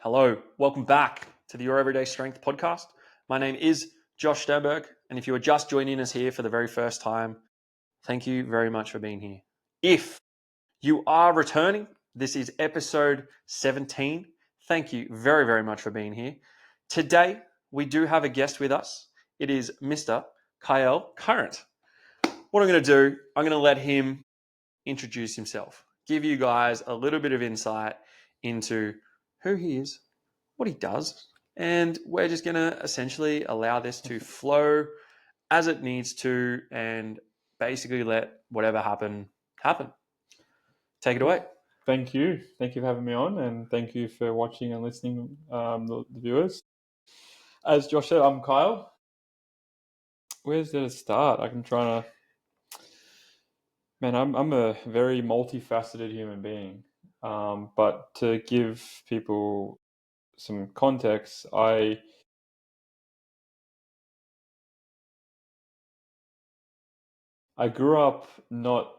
Hello, welcome back to the Your Everyday Strength podcast. My name is Josh Sternberg, and if you are just joining us here for the very first time, thank you very much for being here. If you are returning, this is episode 17. Thank you very, very much for being here. Today, we do have a guest with us. It is Mr. Kyal Currant. What I'm going to do, I'm going to let him introduce himself, give you guys a little bit of insight into who he is, what he does, and we're just going to essentially allow this to flow as it needs to and basically let whatever happen. Take it away. Thank you. Thank you for having me on, and thank you for watching and listening, the viewers. As Josh said, I'm Kyle. Where's there to start? I'm trying to... Man, I'm a very multifaceted human being. But to give people some context, I grew up not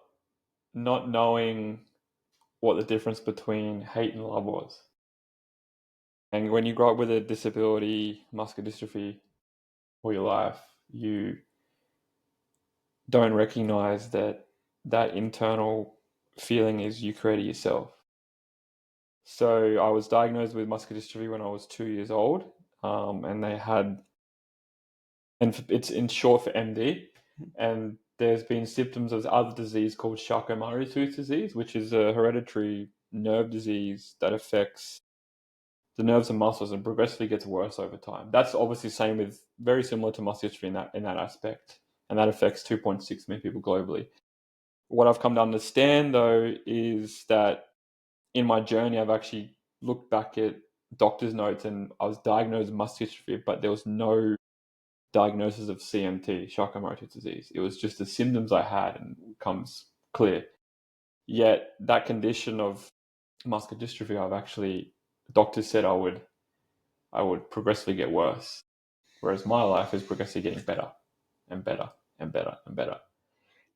knowing what the difference between hate and love was. And when you grow up with a disability, muscular dystrophy, all your life, you don't recognize that internal feeling is you created yourself. So I was diagnosed with muscular dystrophy when I was 2 years old, and they had, and it's in short for MD, and there's been symptoms of other disease called Charcot-Marie-Tooth disease, which is a hereditary nerve disease that affects the nerves and muscles and progressively gets worse over time. That's obviously very similar to muscular dystrophy in that aspect, and that affects 2.6 million people globally. What I've come to understand, though, is that in my journey, I've actually looked back at doctor's notes and I was diagnosed with muscular dystrophy, but there was no diagnosis of CMT, Charcot-Marie-Tooth disease. It was just the symptoms I had and it becomes clear. Yet that condition of muscular dystrophy, doctors said I would progressively get worse, whereas my life is progressively getting better and better and better and better.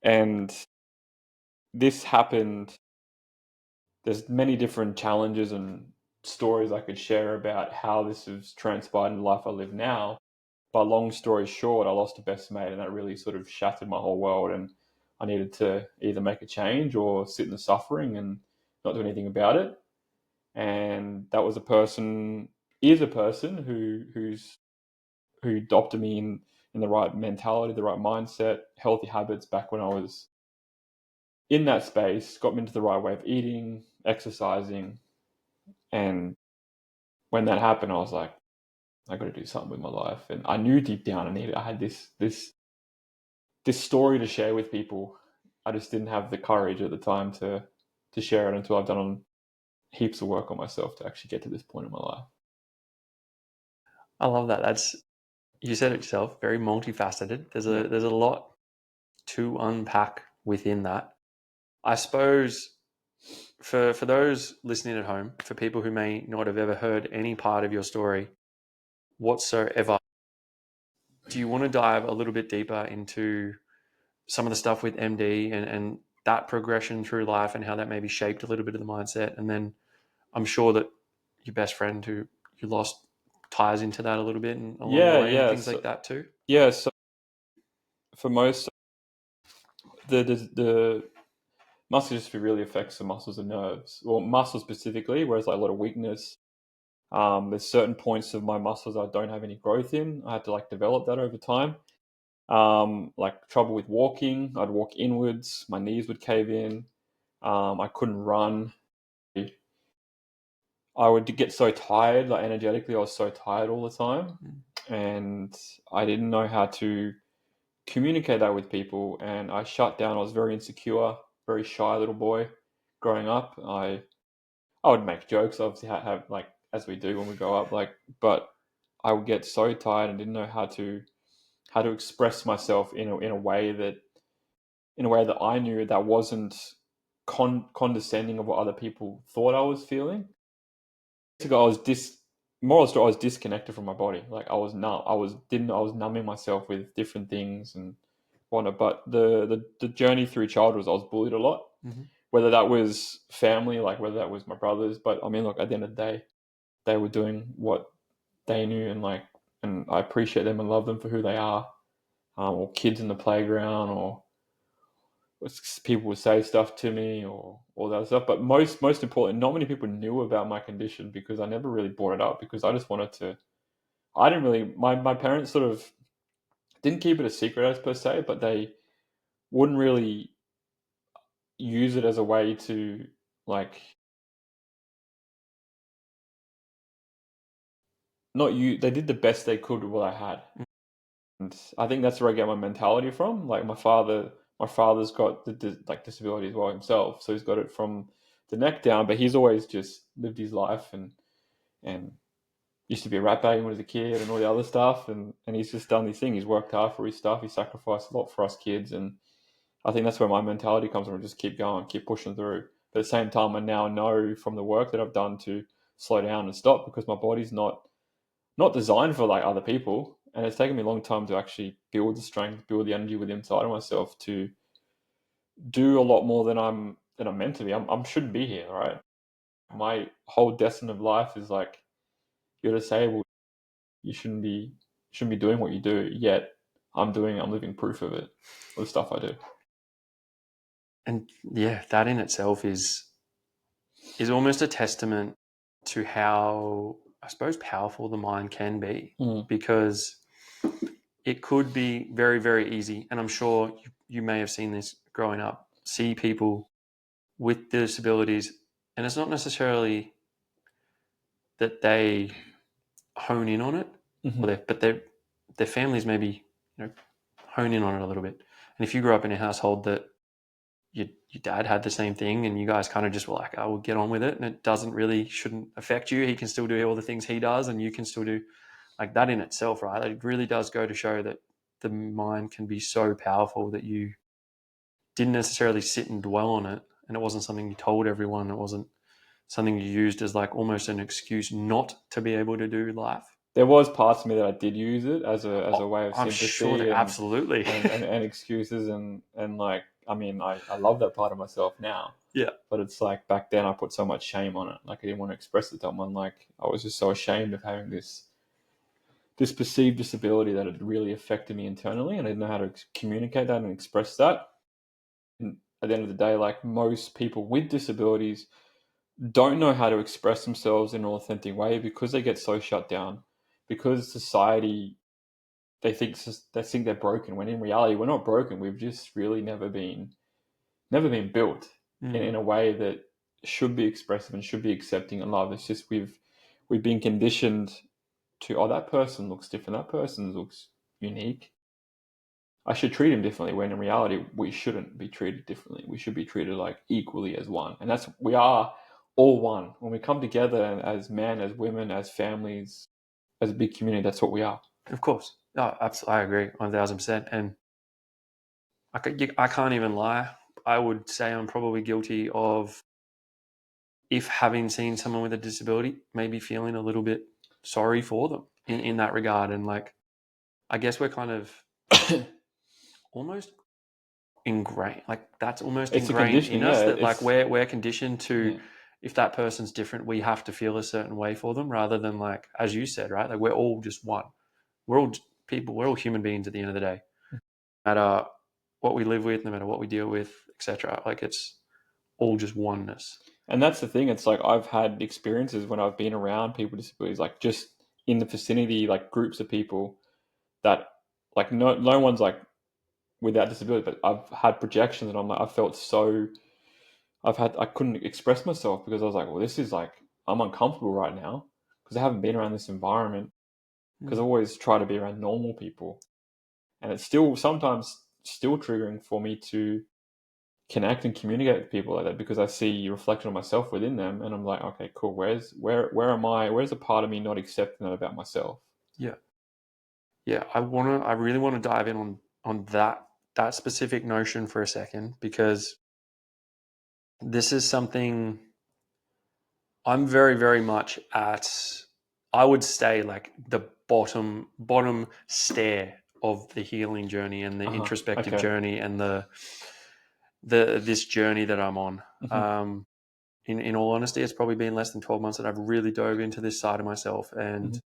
And this happened. There's many different challenges and stories I could share about how this has transpired in the life I live now. But long story short, I lost a best mate, and that really sort of shattered my whole world. And I needed to either make a change or sit in the suffering and not do anything about it. And that was a person who adopted me in the right mentality, the right mindset, healthy habits back when I was in that space, got me into the right way of eating, exercising. And when that happened, I was like, I got to do something with my life. And I knew deep down I had this story to share with people. I just didn't have the courage at the time to share it until I've done heaps of work on myself to actually get to this point in my life. I love that. You said it yourself, very multifaceted. There's a lot to unpack within that. I suppose for those listening at home, for people who may not have ever heard any part of your story whatsoever, do you want to dive a little bit deeper into some of the stuff with MD and that progression through life and how that maybe shaped a little bit of the mindset? And then I'm sure that your best friend who you lost ties into that a little bit and along the way and things like that too. Yeah. So for most, the muscular dystrophy really affects the muscles and nerves, well, muscles specifically, whereas like a lot of weakness. There's certain points of my muscles I don't have any growth in. I had to develop that over time. Like trouble with walking, I'd walk inwards, my knees would cave in. I couldn't run. I would get so tired, energetically, I was so tired all the time. And I didn't know how to communicate that with people. And I shut down. I was very insecure, very shy little boy growing up. I would make jokes, obviously, have as we do when we grow up, but I would get so tired and didn't know how to express myself in a way that I knew that wasn't condescending of what other people thought I was feeling. Basically, I was disconnected from my body. I was numb. I was numbing myself with different things and whatnot. But the journey through childhood was I was bullied a lot, whether that was family, whether that was my brothers. But I mean, look, at the end of the day, they were doing what they knew, and I appreciate them and love them for who they are. Or kids in the playground, or people would say stuff to me, or all that stuff. But most important, not many people knew about my condition because I never really brought it up, because I just wanted to. I didn't really. My parents sort of didn't keep it a secret as per se, but they wouldn't really use it as a way to, like, not you. They did the best they could with what I had, and I think that's where I get my mentality from. Like my father's got the disability as well himself, so he's got it from the neck down. But he's always just lived his life, and used to be a rat bag when he was a kid, and all the other stuff. And he's just done these things. He's worked hard for his stuff. He sacrificed a lot for us kids, and I think that's where my mentality comes from. Just keep going, keep pushing through. But at the same time, I now know from the work that I've done to slow down and stop, because my body's not designed for like other people, and it's taken me a long time to actually build the strength, build the energy within inside of myself to do a lot more than I'm meant to be. I shouldn't be here, right? My whole destiny of life is like, you're disabled, you shouldn't be doing what you do. Yet I'm living proof of it with the stuff I do. And yeah, that in itself is almost a testament to how, I suppose, powerful the mind can be, because it could be very, very easy. And I'm sure you may have seen this growing up, see people with disabilities, and it's not necessarily that they hone in on it, but their families maybe hone in on it a little bit. And if you grew up in a household that your dad had the same thing, and you guys kind of just were like, "I will get on with it," and it shouldn't affect you. He can still do all the things he does, and you can still do, like, that in itself, right? It really does go to show that the mind can be so powerful that you didn't necessarily sit and dwell on it, and it wasn't something you told everyone. It wasn't something you used as like almost an excuse not to be able to do life. There was parts of me that I did use it as a way of I'm sympathy, sure that absolutely. and excuses, and like, I mean, I love that part of myself now. Yeah. But it's like, back then I put so much shame on it. Like, I didn't want to express it to someone. Like, I was just so ashamed of having this perceived disability that had really affected me internally, and I didn't know how to communicate that and express that. And at the end of the day, like, most people with disabilities don't know how to express themselves in an authentic way, because they get so shut down, because society, they think they're broken, when in reality we're not broken. We've just really never been built in a way that should be expressive and should be accepting and love. It's just we've been conditioned to, oh, that person looks different, that person looks unique, I should treat him differently, when in reality we shouldn't be treated differently. We should be treated like equally as one. And that's, we are all one. When we come together as men, as women, as families, as a big community, that's what we are. Of course. Oh, absolutely. I agree 1000%. And I can't even lie. I would say I'm probably guilty of, if having seen someone with a disability, maybe feeling a little bit sorry for them in that regard. And like, I guess we're kind of almost ingrained, like that's almost It's a ingrained in conditioning, us, yeah. that like we're conditioned to, Yeah. if that person's different, we have to feel a certain way for them, rather than, like, as you said, right? Like, we're all just one. We're all people. We're all human beings at the end of the day. No matter what we live with, no matter what we deal with, etc. Like, it's all just oneness. And that's the thing. It's like, I've had experiences when I've been around people with disabilities, like just in the vicinity, like groups of people that, like, no one's like without disability, but I've had projections, and I'm like, I couldn't express myself, because I was like, well, this is like, I'm uncomfortable right now, because I haven't been around this environment, because I always try to be around normal people. And it's still sometimes still triggering for me to connect and communicate with people like that, because I see a reflection of myself within them, and I'm like, okay, cool. Where am I? Where's a part of me not accepting that about myself? Yeah. Yeah. I really want to dive in on that specific notion for a second, because this is something I'm very, very much at, I would say, like the bottom stair of the healing journey and the introspective Okay. journey and this journey that I'm on. Mhm. in all honesty, it's probably been less than 12 months that I've really dove into this side of myself. And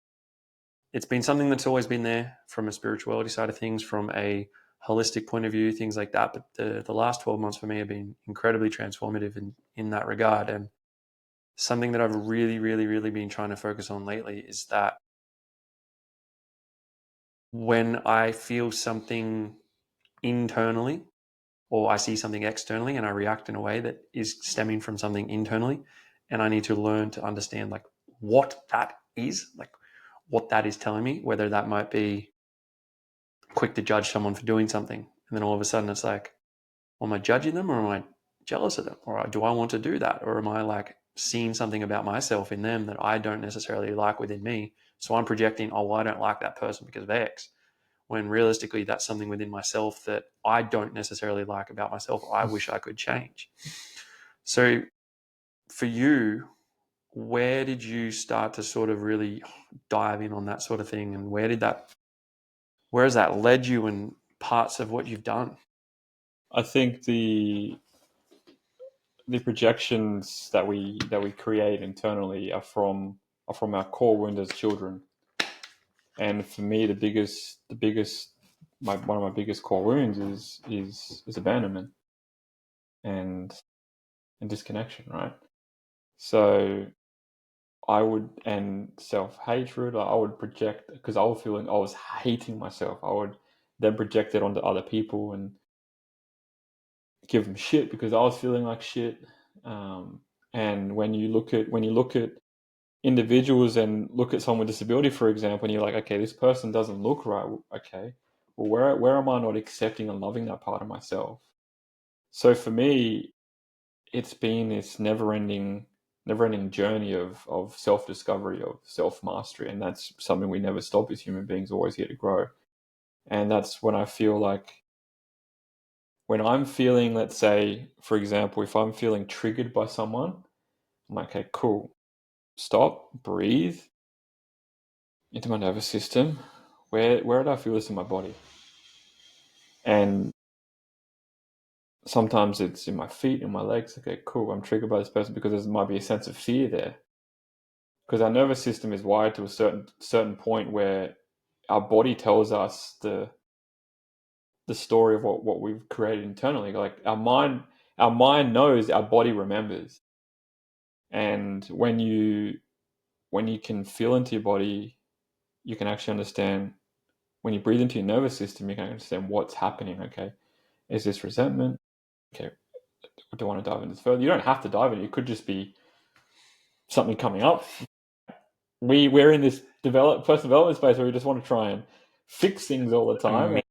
it's been something that's always been there from a spirituality side of things, from a holistic point of view, things like that. But the last 12 months for me have been incredibly transformative in that regard. And something that I've really, really, really been trying to focus on lately is that when I feel something internally or I see something externally and I react in a way that is stemming from something internally, and I need to learn to understand like what that is, like what that is telling me, whether that might be quick to judge someone for doing something. And then all of a sudden it's like, am I judging them or am I jealous of them? Or do I want to do that? Or am I like seeing something about myself in them that I don't necessarily like within me? So I'm projecting, oh, well, I don't like that person because of X. When realistically, that's something within myself that I don't necessarily like about myself. I wish I could change. So for you, where did you start to sort of really dive in on that sort of thing? And where has that led you in parts of what you've done? I think the projections that we create internally are from our core wound as children. And for me, one of my biggest core wounds is abandonment and disconnection, right? So and self-hatred, I would project, because I was feeling I was hating myself. I would then project it onto other people and give them shit because I was feeling like shit. And when you look at individuals and look at someone with disability, for example, and you're like, okay, this person doesn't look right. Okay, well, where am I not accepting and loving that part of myself? So for me, it's been this never-ending journey of self-discovery, of self-mastery, and that's something we never stop as human beings, always here to grow. And that's when I feel like, when I'm feeling, let's say, for example, if I'm feeling triggered by someone, I'm like, okay, cool, stop, breathe into my nervous system. Where did I feel this in my body? And sometimes it's in my feet, in my legs. Okay, cool, I'm triggered by this person because there might be a sense of fear there. Because our nervous system is wired to a certain point where our body tells us the story of what we've created internally. Like our mind knows, our body remembers. And when you can feel into your body, you can actually understand. When you breathe into your nervous system, you can understand what's happening. Okay, is this resentment? Okay, do I want to dive into this further? You don't have to dive in. It could just be something coming up. We're in this personal development space where we just want to try and fix things all the time.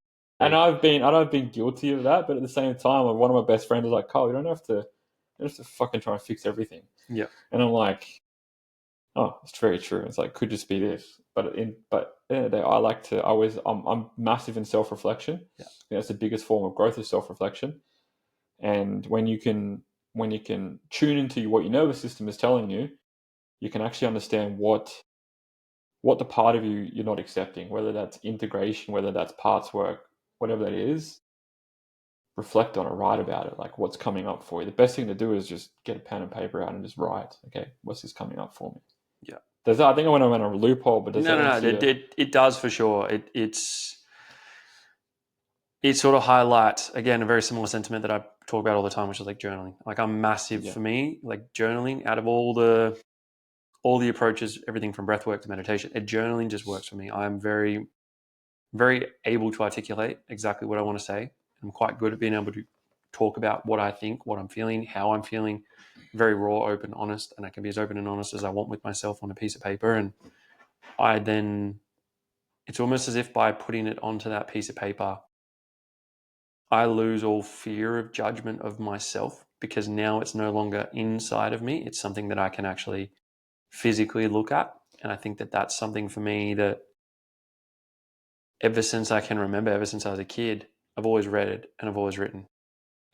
And I've been guilty of that, but at the same time, one of my best friends was like, "Carl, you don't have to fucking try and fix everything." Yeah. And I'm like, "Oh, it's very true." It's like, could just be this, but I'm massive in self-reflection. Yeah. That's the biggest form of growth, is self-reflection. And when you can tune into what your nervous system is telling you, you can actually understand what the part of you're not accepting, whether that's integration, whether that's parts work, whatever that is. Reflect on it, write about it, like what's coming up for you. The best thing to do is just get a pen and paper out and just write, okay, what's this coming up for me? Yeah. I think I went on a loophole, but No. It does for sure. It sort of highlights, again, a very similar sentiment that I talk about all the time, which is like journaling. Like I'm massive for me, like journaling, out of all the approaches, everything from breath work to meditation, journaling just works for me. I'm very, very able to articulate exactly what I want to say. I'm quite good at being able to talk about what I think, what I'm feeling, how I'm feeling, very raw, open, honest, and I can be as open and honest as I want with myself on a piece of paper. And it's almost as if by putting it onto that piece of paper, I lose all fear of judgment of myself, because now it's no longer inside of me. It's something that I can actually physically look at. And I think that that's something for me that ever since I can remember, ever since I was a kid, I've always read and I've always written.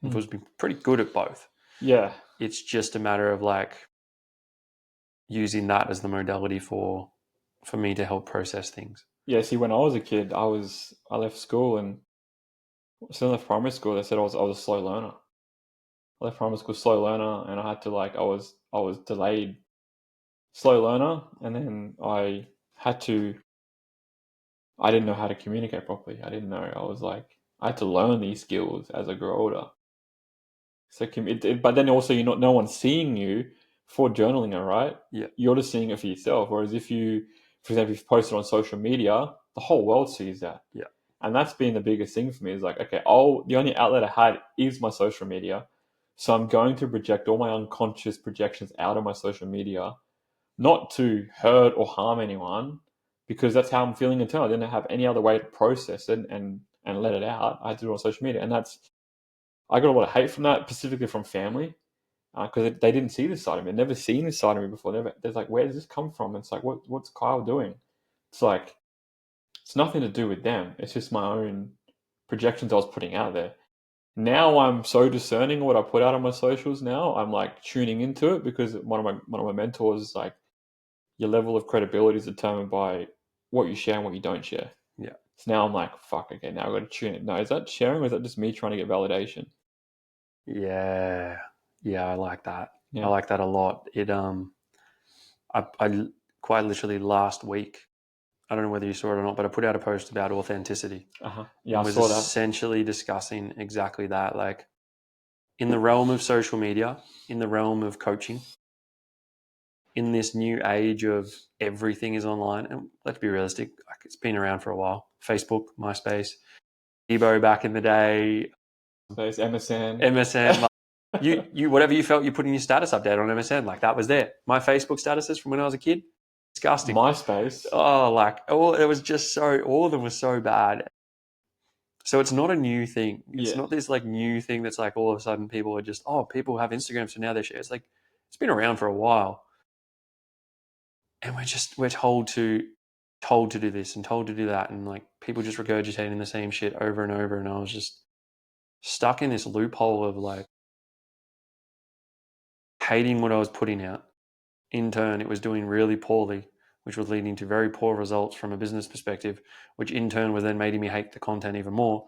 I've always been pretty good at both. Yeah. It's just a matter of like using that as the modality for me to help process things. Yeah, see, when I was a kid, I left school, and still left primary school, they said I was a slow learner. I left primary school slow learner, and I had to like I was delayed slow learner, and then I didn't know how to communicate properly. I didn't know. I had to learn these skills as I grew older. So, but then also no one's seeing you for journaling it, right? Yeah. You're just seeing it for yourself. Whereas if you, for example, if you post it on social media, the whole world sees that. Yeah. And that's been the biggest thing for me is like, okay, the only outlet I had is my social media. So I'm going to project all my unconscious projections out of my social media, not to hurt or harm anyone, because that's how I'm feeling internally. I didn't have any other way to process it and let it out. I had to do it on social media. And I got a lot of hate from that, specifically from family, because they didn't see this side of me. They'd never seen this side of me before. They're like, where does this come from? And it's like, what's Kyle doing? It's like, it's nothing to do with them. It's just my own projections I was putting out there. Now I'm so discerning what I put out on my socials. Now I'm like tuning into it, because one of my mentors is like, your level of credibility is determined by what you share and what you don't share. Yeah. So now I'm like, fuck, okay, now I've got to tune it. No, is that sharing, or is that just me trying to get validation? Yeah. Yeah. I like that. Yeah. I like that a lot. I quite literally last week, I don't know whether you saw it or not, but I put out a post about authenticity. Yeah, and I was saw that. essentially discussing exactly that. Like, in the realm of social media, in the realm of coaching, in this new age of everything is online, and let's be realistic, like, it's been around for a while. Facebook, MySpace, Ebo back in the day, There's MSN. MSN. Like, you whatever you felt, you put in your status update on MSN. Like, that was there. My Facebook statuses from when I was a kid, disgusting. MySpace. Oh, like, it was just all of them were so bad. So it's not a new thing. It's not this like new thing that's like all of a sudden people are just, people have Instagram, so now they share. It's like, it's been around for a while. And we're told to do this and told to do that, and like people just regurgitating the same shit over and over. And I was just stuck in this loophole of like hating what I was putting out. In turn, it was doing really poorly, which was leading to very poor results from a business perspective, which in turn was then making me hate the content even more.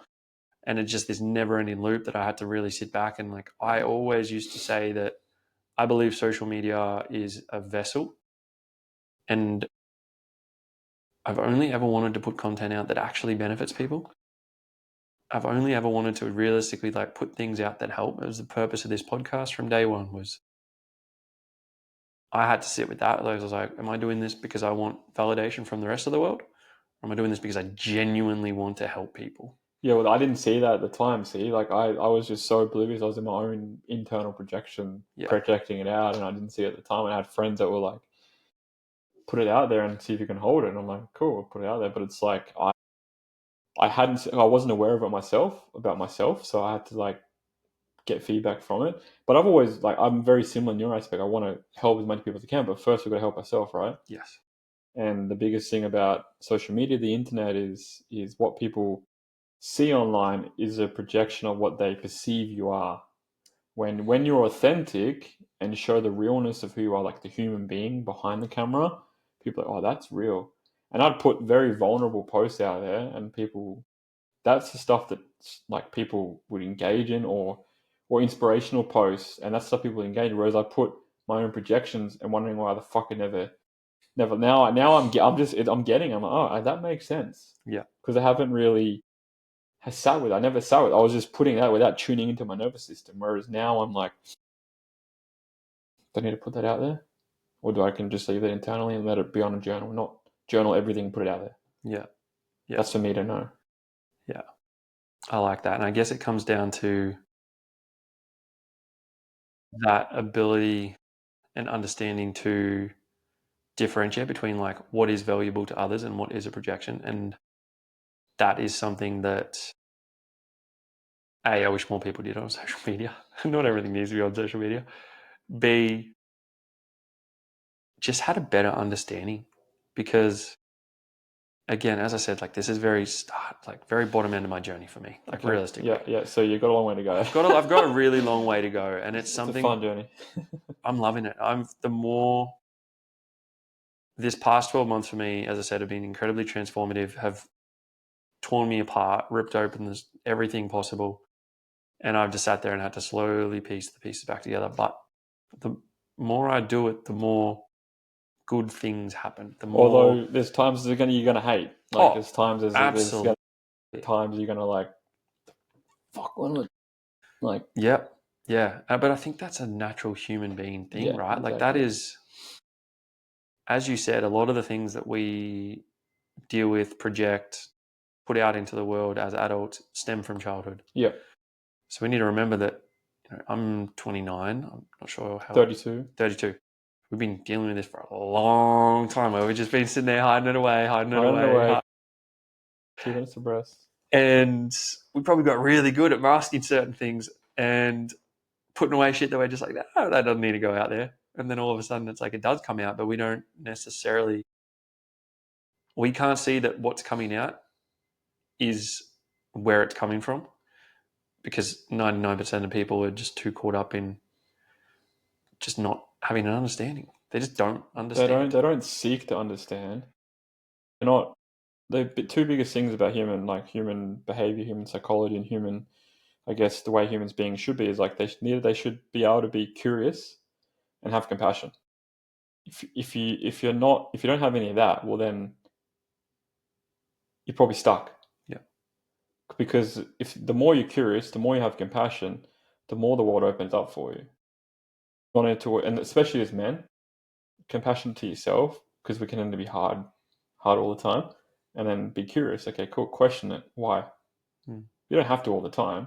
And it's just this never ending loop that I had to really sit back and like, I always used to say that I believe social media is a vessel, and I've only ever wanted to put content out that actually benefits people. I've only ever wanted to realistically like put things out that help. It was the purpose of this podcast from day one. Was I had to sit with that. I was like, am I doing this because I want validation from the rest of the world? Or am I doing this because I genuinely want to help people? Yeah, well, I didn't see that at the time. See, like I was just so oblivious. I was in my own internal projection, projecting it out, and I didn't see it at the time. And I had friends that were like, put it out there and see if you can hold it. And I'm like, cool, I'll put it out there. But it's like, I wasn't aware of it about myself. So I had to like get feedback from it. But I've always I'm very similar in your aspect. I want to help as many people as I can, but first we've got to help ourselves, right? Yes. And the biggest thing about social media, the internet, is what people see online is a projection of what they perceive you are. When you're authentic and show the realness of who you are, like the human being behind the camera, people are like, oh, that's real. And I'd put very vulnerable posts out there, and that's the stuff that like people would engage in, or inspirational posts, and that's stuff people engage in. Whereas I put my own projections and wondering why the fuck I never. Now I'm getting. I'm like, oh, that makes sense. Yeah. Because I haven't really has sat with. I never sat with. I was just putting that without tuning into my nervous system. Whereas now I'm like, do I need to put that out there, or do I can just leave it internally and let it be on a journal, not journal everything, and put it out there? Yeah. Yeah. That's for me to know. Yeah. I like that. And I guess it comes down to that ability and understanding to differentiate between like what is valuable to others and what is a projection. And that is something that I wish more people did on social media. Not everything needs to be on social media. B, just had a better understanding, because again, as I said, like this is very bottom end of my journey for me, like realistically. Yeah. So you've got a long way to go. I've got a really long way to go, and it's something. It's a fun journey. I'm loving it. This past 12 months for me, as I said, have been incredibly transformative, have torn me apart, ripped open everything possible. And I've just sat there and had to slowly piece the pieces back together. But the more I do it, the more good things happen. The more, Although there's times you're gonna hate. Like there's times there's absolutely. times you're gonna like, fuck, like. Yep. Yeah. But I think that's a natural human being thing, Yeah, right? Like that exactly. is, as you said, a lot of the things that we deal with, project, put out into the world as adults stem from childhood. Yeah. So we need to remember that I'm 29. I'm not sure how. 32. 32. We've been dealing with this for a long time where we've just been sitting there hiding it away. Keeping us abreast. And we probably got really good at masking certain things and putting away shit that we're just like, oh, that doesn't need to go out there. And then all of a sudden it's like it does come out, but we don't necessarily, we can't see that what's coming out is where it's coming from, because 99% of people are just too caught up in just not having an understanding. They just don't understand. They don't seek to understand. They're not. The two biggest things about human behavior, human psychology, and human, I guess, the way humans being should be is like they should be able to be curious and have compassion. If you don't have any of that, well then you're probably stuck. Yeah. Because if the more you're curious, the more you have compassion, the more the world opens up for you. And especially as men, compassion to yourself, because we can tend to be hard all the time, and then be curious. Okay, cool. Question it. Why? You don't have to all the time,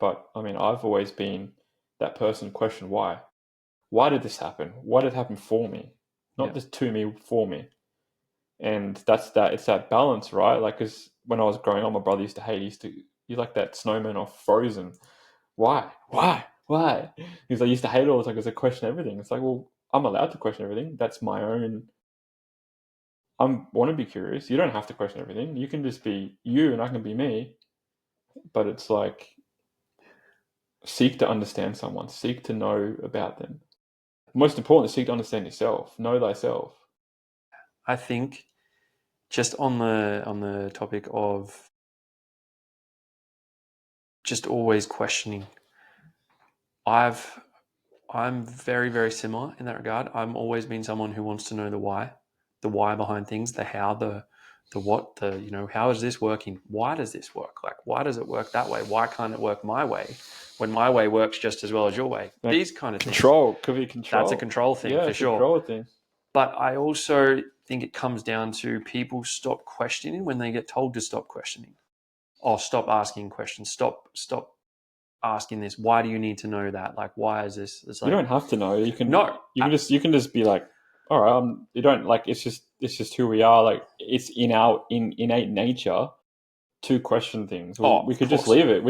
but I mean, I've always been that person. Question why? Why did this happen? Why did it happen for me? Not just to me, for me. And that's that. It's that balance, right? Like, because when I was growing up, my brother used to hate. You like that snowman off Frozen. Why? He's like, I used to hate it all the time because I question everything. It's like, well, I'm allowed to question everything. That's my own. I want to be curious. You don't have to question everything. You can just be you, and I can be me. But it's like, seek to understand someone. Seek to know about them. Most importantly, seek to understand yourself. Know thyself. I think just on the topic of just always questioning, I'm very, very similar in that regard. I'm always been someone who wants to know the why behind things, the how, the what, how is this working? Why does this work? Like, why does it work that way? Why can't it work my way when my way works just as well as your way? Like, these kind of control things. could be control. That's a control thing, yeah, for it's sure. A control thing. But I also think it comes down to people stop questioning when they get told to stop questioning. Oh, stop asking questions. Stop asking this. Why do you need to know that? Like, why is this? It's like, you don't have to know. You can. No. You can just be like, all right. You don't like. It's just who we are. Like, it's in our innate nature to question things. We could just leave it.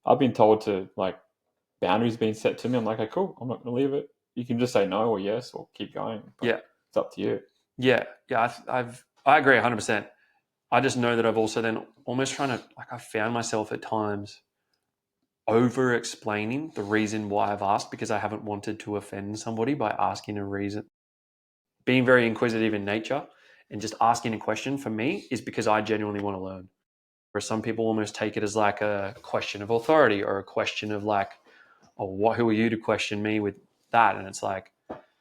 I've been told to, like, boundaries being set to me. I'm like, okay, cool. I'm not going to leave it. You can just say no or yes or keep going. But yeah, it's up to you. Yeah. I agree 100%. I just know that I've also then almost I found myself at times over explaining the reason why I've asked, because I haven't wanted to offend somebody by asking a reason. Being very inquisitive in nature and just asking a question for me is because I genuinely want to learn. Where some people almost take it as like a question of authority or a question of like, oh, who are you to question me with that? And it's like,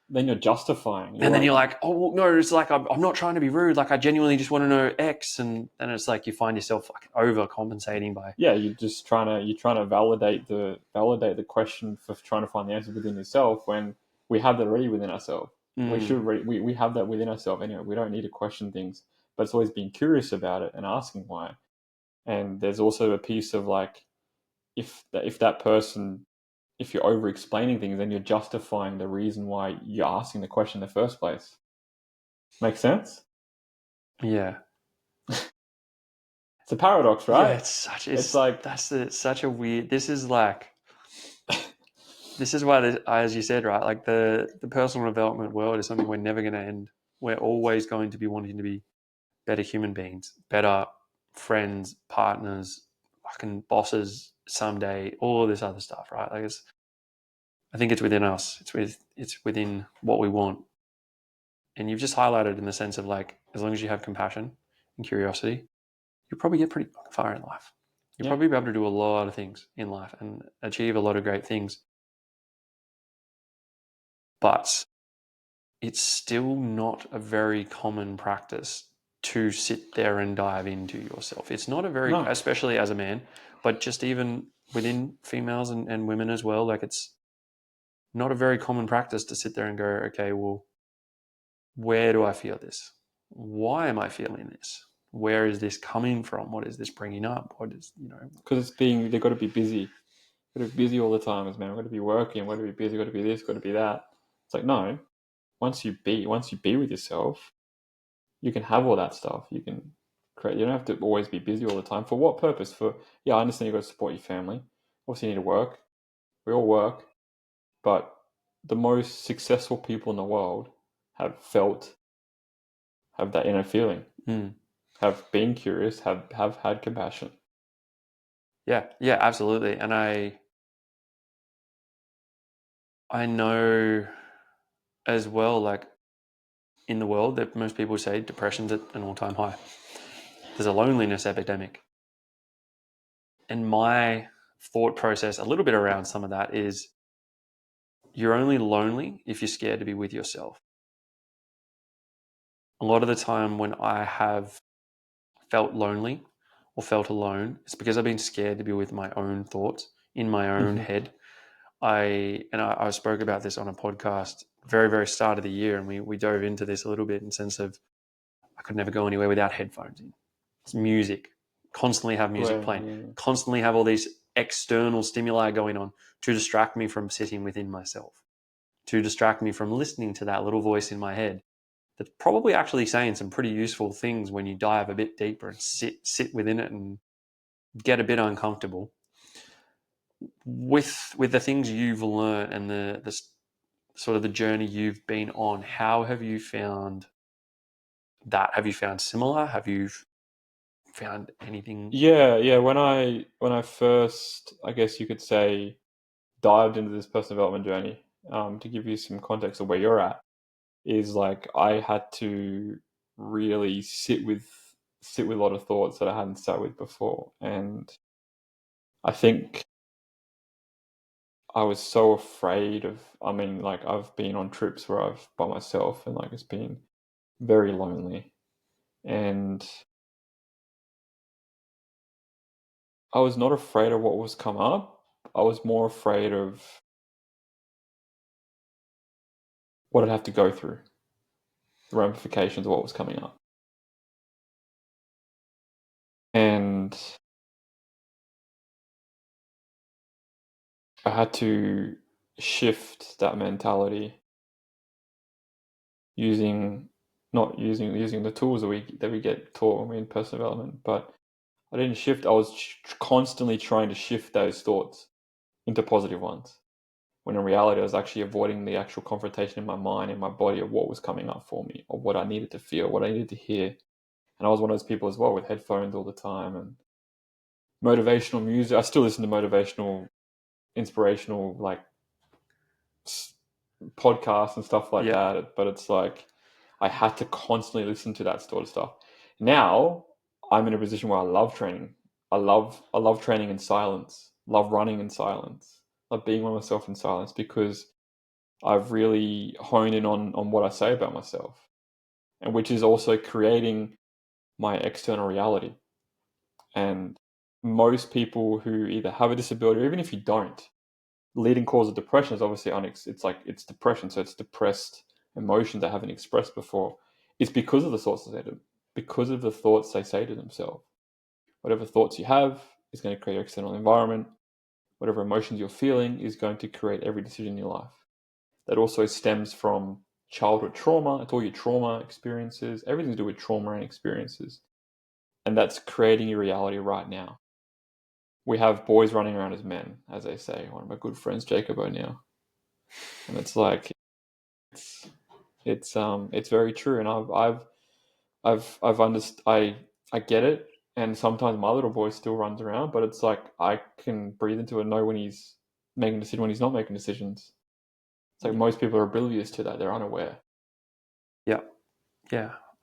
then you're justifying. Then you're like, oh, well, no, it's like, I'm not trying to be rude. Like, I genuinely just want to know X. And then it's like you find yourself like overcompensating by. Yeah, you're trying to validate the question for trying to find the answer within yourself, when we have that already within ourselves. We have that within ourselves anyway. We don't need to question things, but it's always being curious about it and asking why. And there's also a piece of like, if that person, if you're over explaining things, then you're justifying the reason why you're asking the question in the first place. Make sense? Yeah. It's a paradox, right? Yeah, such a weird. This is like, this is why, as you said, right? Like the personal development world is something we're never going to end. We're always going to be wanting to be better human beings, better friends, partners, fucking bosses someday, all of this other stuff, right? Like I think it's within us. It's within what we want. And you've just highlighted in the sense of like, as long as you have compassion and curiosity, you'll probably get pretty far in life. You'll probably be able to do a lot of things in life and achieve a lot of great things. But it's still not a very common practice to sit there and dive into yourself. It's not a very, especially as a man, but just even within females and women as well, like it's not a very common practice to sit there and go, okay, well, where do I feel this? Why am I feeling this? Where is this coming from? What is this bringing up? What is, Because they've got to be busy. Got to be busy all the time as man. We've got to be working. We've got to be busy. Got to be this. Got to be that. It's like, no. Once you be with yourself, you can have all that stuff. You can create. You don't have to always be busy all the time. For what purpose? I understand you've got to support your family. Obviously, you need to work. We all work, but the most successful people in the world have that inner feeling, have been curious, have had compassion. Yeah, absolutely. And I know as well, like in the world, that most people say depression's at an all-time high. There's a loneliness epidemic. And my thought process a little bit around some of that is you're only lonely if you're scared to be with yourself. A lot of the time when I have felt lonely or felt alone, it's because I've been scared to be with my own thoughts in my own head. I spoke about this on a podcast very, very start of the year, and we dove into this a little bit in the sense of I could never go anywhere without headphones in. It's music. Constantly have music playing. Constantly have all these external stimuli going on to distract me from sitting within myself, to distract me from listening to that little voice in my head that's probably actually saying some pretty useful things when you dive a bit deeper and sit within it and get a bit uncomfortable. With the things you've learned and the sort of the journey you've been on, how have you found that? Have you found similar? Have you found anything? Yeah. When I first, I guess you could say, dived into this personal development journey, to give you some context of where you're at, is like I had to really sit with a lot of thoughts that I hadn't sat with before, and I think I was so afraid of. I mean, like I've been on trips where I've by myself, and like it's been very lonely, and I was not afraid of what was come up. I was more afraid of what I'd have to go through, the ramifications of what was coming up. And I had to shift that mentality not using the tools that we get taught when we're in personal development, but I didn't shift. I was constantly trying to shift those thoughts into positive ones, when in reality I was actually avoiding the actual confrontation in my mind and my body of what was coming up for me, or what I needed to feel, what I needed to hear. And I was one of those people as well with headphones all the time and motivational music. I still listen to motivational, inspirational, like podcasts and stuff like that. But it's like I had to constantly listen to that sort of stuff. Now I'm in a position where I love training. I love training in silence. Love running in silence. Love being with myself in silence, because I've really honed in on what I say about myself, and which is also creating my external reality. And most people who either have a disability, or even if you don't, leading cause of depression is obviously it's depression. So it's depressed emotions they haven't expressed before. It's because of the thoughts they say to them, because of the thoughts they say to themselves. Whatever thoughts you have is going to create your external environment. Whatever emotions you're feeling is going to create every decision in your life. That also stems from childhood trauma. It's all your trauma experiences, everything to do with trauma and experiences. And that's creating your reality right now. We have boys running around as men, as they say. One of my good friends, Jacob O'Neill. And it's like, it's very true. And I get it. And sometimes my little boy still runs around, but it's like I can breathe into it and know when he's making a decision, when he's not making decisions. It's like most people are oblivious to that. They're unaware. Yeah,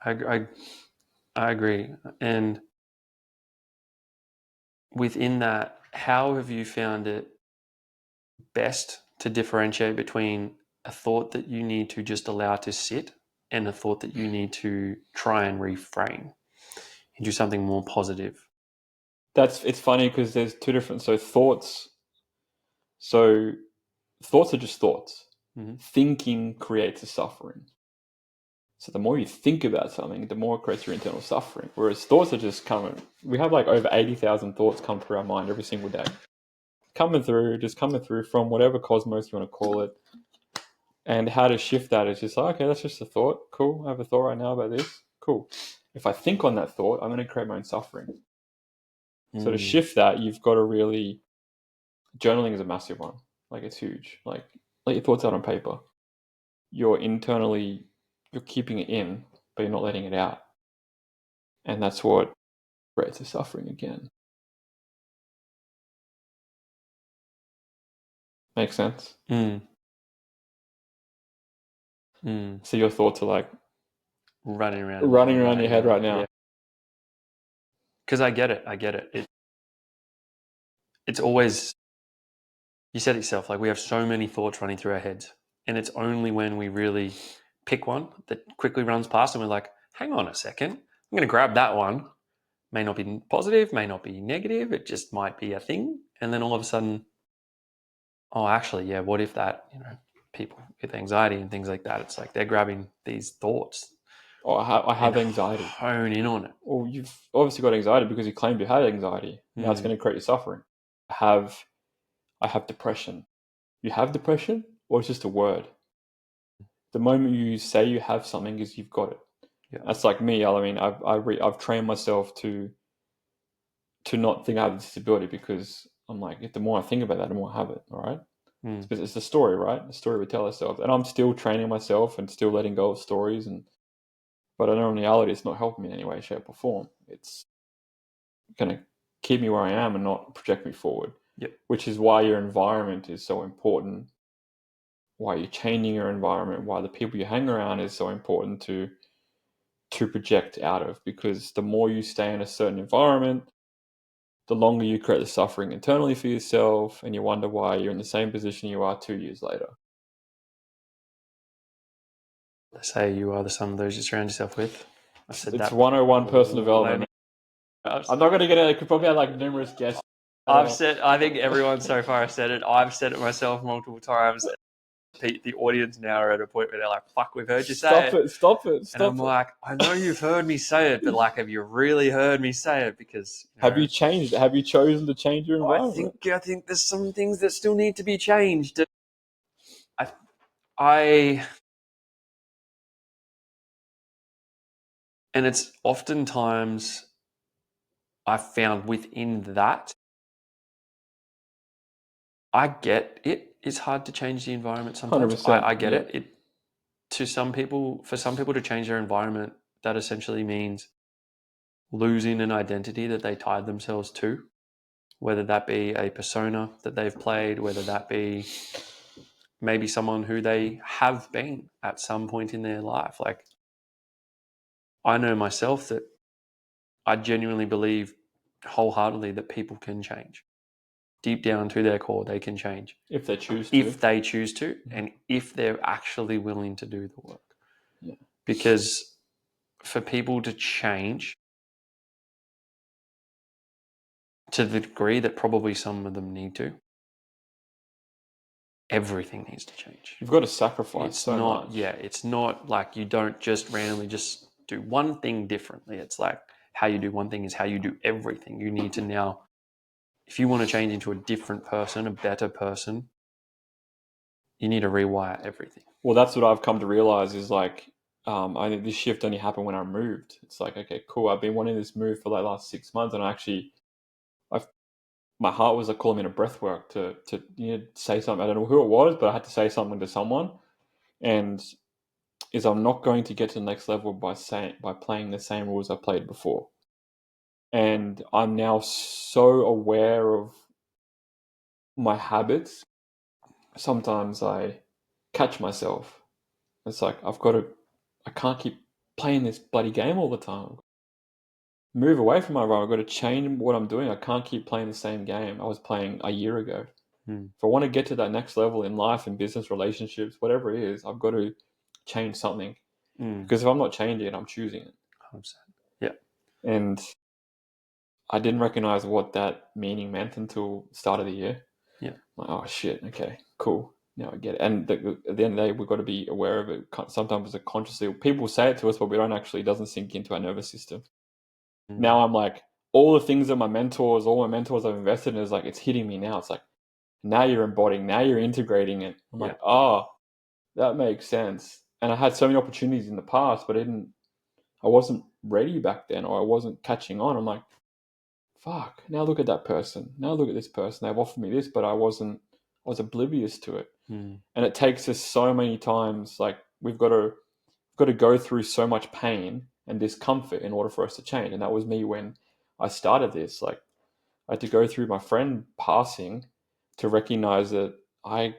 I agree. And within that, how have you found it best to differentiate between a thought that you need to just allow to sit and a thought that you need to try and reframe into something more positive? It's funny because there's two different. So thoughts are just thoughts. Mm-hmm. Thinking creates a suffering. So the more you think about something, the more it creates your internal suffering. Whereas thoughts are just coming. We have like over 80,000 thoughts come through our mind every single day. Coming through from whatever cosmos you want to call it. And how to shift that is just like, okay, that's just a thought. Cool. I have a thought right now about this. Cool. If I think on that thought, I'm going to create my own suffering. So to shift that, you've got to really, journaling is a massive one. Like it's huge. Like let your thoughts out on paper. You're keeping it in, but you're not letting it out. And that's what creates the suffering again. Makes sense? So your thoughts are like running around your head right now. Because I get it. It's always, you said it yourself, like we have so many thoughts running through our heads, and it's only when we really pick one that quickly runs past and we're like, hang on a second, I'm going to grab that one. May not be positive, may not be negative, it just might be a thing. And then all of a sudden, oh, actually, yeah, what if that, people with anxiety and things like that, it's like they're grabbing these thoughts. Oh, I have anxiety. Hone in on it. Well, you've obviously got anxiety because you claimed you had anxiety. Now it's going to create you suffering. I have depression. You have depression, or it's just a word? The moment you say you have something is you've got it. Yeah. That's like me. I mean, I've trained myself to not think I have a disability because I'm like, if the more I think about that, the more I have it. All right. It's the story, right? The story we tell ourselves, and I'm still training myself and still letting go of stories, but I know in reality it's not helping me in any way, shape, or form. It's going to keep me where I am and not project me forward. Yep. Which is why your environment is so important. Why you're changing your environment. Why the people you hang around is so important to project out of. Because the more you stay in a certain environment, the longer you create the suffering internally for yourself, and you wonder why you're in the same position you are 2 years later. They say you are the sum of those you surround yourself with. I said it's that. 101 personal development. I'm not going to get it. I could probably have like numerous guests. I think everyone so far has said it. I've said it myself multiple times. The audience now are at a point where they're like, fuck, we've heard you say it. Stop it. And I'm like, I know you've heard me say it, but like, have you really heard me say it? Because have you changed? Have you chosen to change your environment? I think there's some things that still need to be changed. And it's oftentimes I've found within that, I get it. It's hard to change the environment sometimes. 100%, I get it. For some people to change their environment, that essentially means losing an identity that they tied themselves to, whether that be a persona that they've played, whether that be maybe someone who they have been at some point in their life. Like, I know myself that I genuinely believe wholeheartedly that people can change. Deep down to their core, they can change. If they choose to. And if they're actually willing to do the work. Yeah. Because for people to change to the degree that probably some of them need to, everything needs to change. You've got to sacrifice much. Yeah, it's not like you don't just randomly just do one thing differently. It's like how you do one thing is how you do everything. You need to now, if you want to change into a different person, a better person, you need to rewire everything. Well, that's what I've come to realize is like, I think this shift only happened when I moved. It's like, okay, cool. I've been wanting this move for like the last 6 months, and my heart was like calling me to breath work to say something. I don't know who it was, but I had to say something to someone, and I'm not going to get to the next level by playing the same rules I played before. And I'm now so aware of my habits. Sometimes I catch myself. It's like I can't keep playing this bloody game all the time. move away from my role. I've got to change what I'm doing. I can't keep playing the same game I was playing a year ago. If I want to get to that next level in life, in business, relationships, whatever it is, I've got to change something. Because if I'm not changing it, I'm choosing it. 100%. Yeah. And I didn't recognize what that meaning meant until the start of the year. Yeah. Like, oh shit, okay, cool. Now I get it. And at the end of the day, we've got to be aware of it. Sometimes it's consciously, people say it to us, but we don't actually, it doesn't sink into our nervous system. Now I'm like, all the things that all my mentors I've invested in is like, it's hitting me now. It's like, now you're embodying, now you're integrating it. I'm like, oh, that makes sense. And I had so many opportunities in the past, but I wasn't ready back then, or I wasn't catching on. I'm like, fuck, now look at that person. Now look at this person. They've offered me this, but I was oblivious to it. And it takes us so many times, like we've got to go through so much pain and discomfort in order for us to change. And that was me when I started this. Like I had to go through my friend passing to recognize that I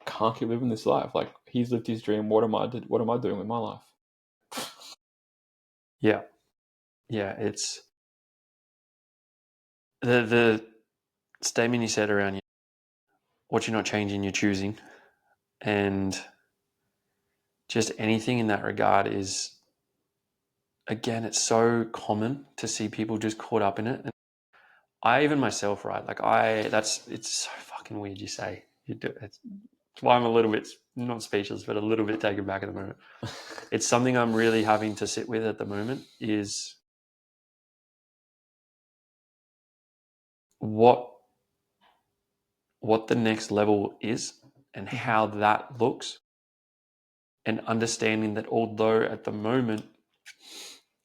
can't keep living this life. Like he's lived his dream. What am I doing with my life? Yeah. It's the statement you said around what you're not changing, you're choosing, and just anything in that regard is, again, it's so common to see people just caught up in it. And I even myself, right? Like it's so fucking weird. You say you do. It's why I'm a little bit not speechless, but a little bit taken back at the moment. It's something I'm really having to sit with at the moment. Is what the next level is and how that looks, and understanding that although at the moment,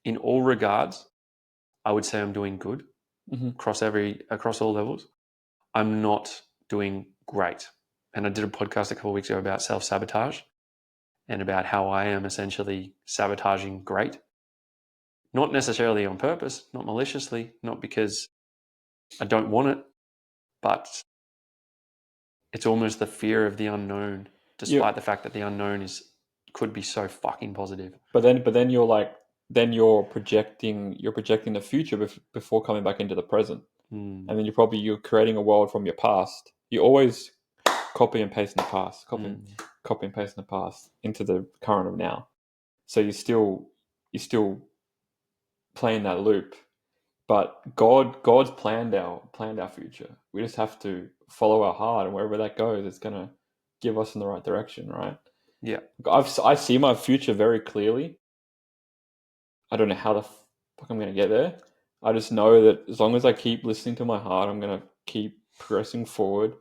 in all regards, I would say I'm doing good across all levels, I'm not doing great. And I did a podcast a couple of weeks ago about self-sabotage and about how I am essentially sabotaging great. Not necessarily on purpose, not maliciously, not because I don't want it, but it's almost the fear of the unknown, despite the fact that the unknown could be so fucking positive. But then you're like, you're projecting the future before coming back into the present. And then you're creating a world from your past. You always copy and paste in the past, copy and paste in the past into the current of now. So you're still playing that loop. But God's planned our future. We just have to follow our heart, and wherever that goes, it's gonna give us in the right direction, right? Yeah. I see my future very clearly. I don't know how the fuck I'm gonna get there. I just know that as long as I keep listening to my heart, I'm gonna keep progressing forward.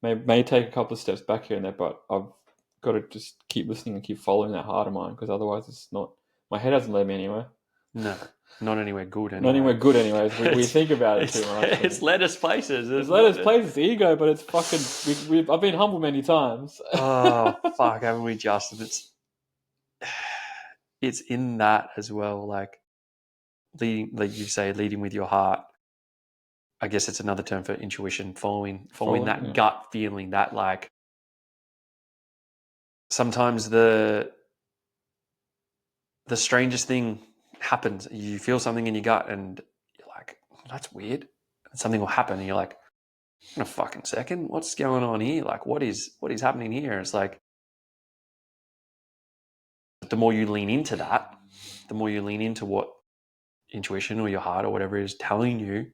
May take a couple of steps back here and there, but I've got to just keep listening and keep following that heart of mine, because otherwise it's not. My head hasn't led me anywhere. No, not anywhere good. Anyway. Not anywhere good, anyways. We think about it too much. It's led us places. It's led us places. Ego, but it's fucking. I've been humble many times. Oh fuck, haven't we, Justin? It's in that as well. Like you say, leading with your heart. I guess it's another term for intuition, following that gut feeling. That like sometimes the strangest thing happens. You feel something in your gut, and you're like, "That's weird." And something will happen, and you're like, "In a fucking second, what's going on here? Like, what is happening here?" It's like the more you lean into that, the more you lean into what intuition or your heart or whatever is telling you,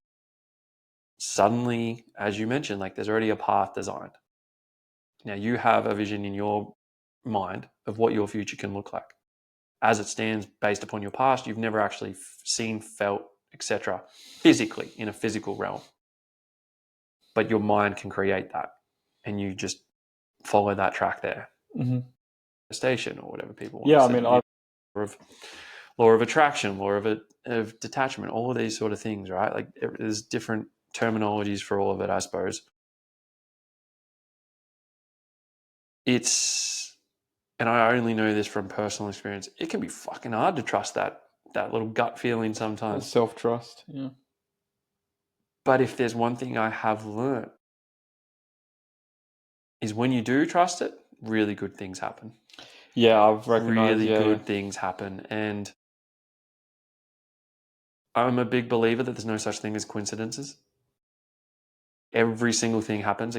suddenly, as you mentioned, like there's already a path designed. Now you have a vision in your mind of what your future can look like. As it stands, based upon your past, you've never actually seen, felt, etc., physically in a physical realm. But your mind can create that, and you just follow that track there. Station or whatever people want to say. Law of attraction, law of detachment, all of these sort of things, right? Like there's different terminologies for all of it, I suppose. And I only know this from personal experience, it can be fucking hard to trust that little gut feeling sometimes. Self-trust, yeah. But if there's one thing I have learned, is when you do trust it, really good things happen. Yeah, I've recognized really good things happen. And I'm a big believer that there's no such thing as coincidences. Every single thing happens.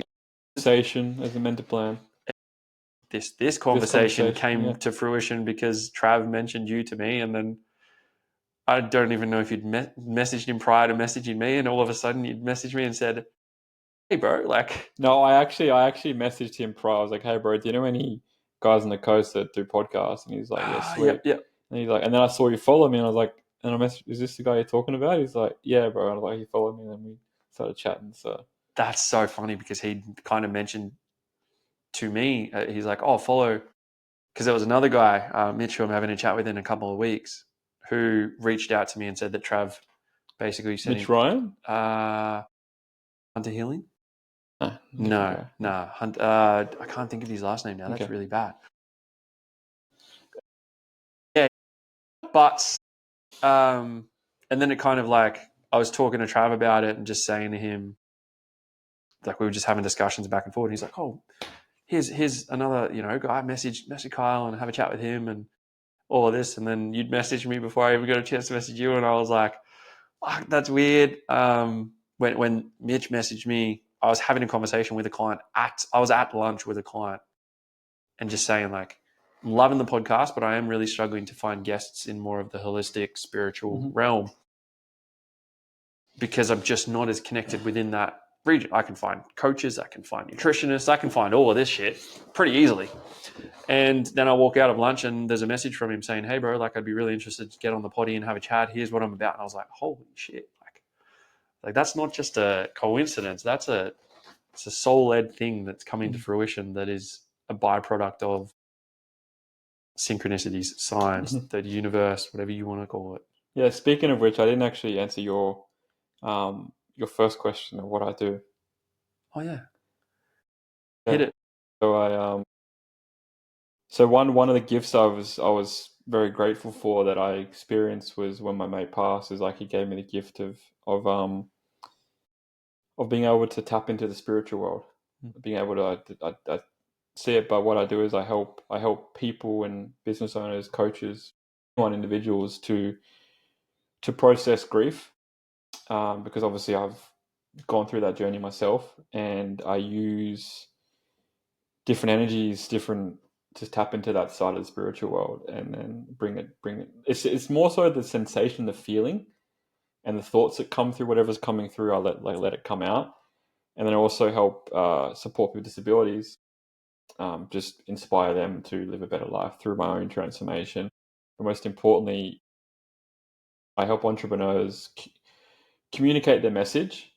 Conversation as a mental plan. This conversation came yeah. to fruition because Trav mentioned you to me, and then I don't even know if you'd messaged him prior to messaging me, and all of a sudden you'd messaged me and said, "Hey, bro, like." No, I actually messaged him prior. I was like, "Hey, bro, do you know any guys on the coast that do podcasts?" And he's like, "Yeah, sweet." Yep. And he's like, and then I saw you follow me, and I was like, and I messaged, "Is this the guy you're talking about?" He's like, "Yeah, bro." And I was like, "He followed me," and then we started chatting. So that's so funny because he kind of mentioned to me, he's like, "Oh, follow," because there was another guy, Mitch, who I'm having a chat with in a couple of weeks, who reached out to me and said that Trav basically said, Mitch Ryan, Hunter Healing. No, I can't think of his last name now. That's really bad. Yeah, but and then it kind of like I was talking to Trav about it and just saying to him, like we were just having discussions back and forth. And he's like, "Oh, here's another guy. Message Kyle and have a chat with him and all of this." And then you'd message me before I even got a chance to message you, and I was like, "Fuck, that's weird." When Mitch messaged me, I was having a conversation with a client I was at lunch with a client and just saying like, I'm loving the podcast, but I am really struggling to find guests in more of the holistic spiritual realm because I'm just not as connected within that region. I can find coaches, I can find nutritionists, I can find all of this shit pretty easily. And then I walk out of lunch and there's a message from him saying, "Hey bro, like I'd be really interested to get on the potty and have a chat. Here's what I'm about." And I was like, holy shit. Like that's not just a coincidence. It's a soul-led thing that's coming to fruition that is a byproduct of synchronicities, science, the universe, whatever you want to call it. Yeah. Speaking of which, I didn't actually answer your first question of what I do. Oh yeah, hit it. So so one of the gifts I was very grateful for that I experienced was when my mate passed. Is like he gave me the gift of being able to tap into the spiritual world, being able to I see it. But what I do is I help people and business owners, coaches, individuals to process grief, because obviously I've gone through that journey myself, and I use different energies, different to tap into that side of the spiritual world, and then bring it. It's more so the sensation, the feeling, and the thoughts that come through whatever's coming through. I let it come out, and then I also help support people with disabilities, just inspire them to live a better life through my own transformation. But most importantly, I help entrepreneurs communicate their message